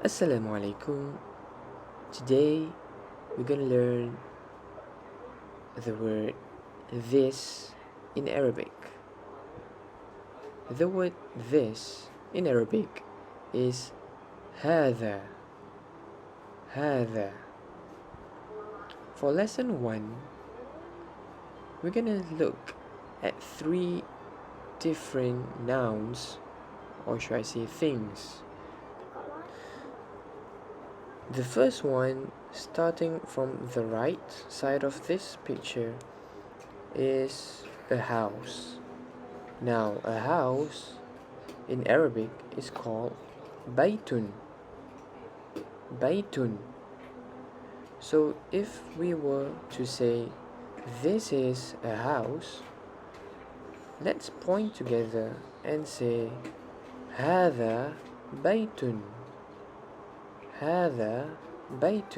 Assalamu alaikum. Today we're gonna learn the word this in Arabic. The word this in Arabic is هذا. هذا. For lesson 1, we're gonna look at 3 different nouns, or should I say things. The first one, starting from the right side of this picture, is a house. Now, a house in Arabic is called baytun. Baytun. So, if we were to say this is a house, let's point together and say هذا بيت. هذا بيت.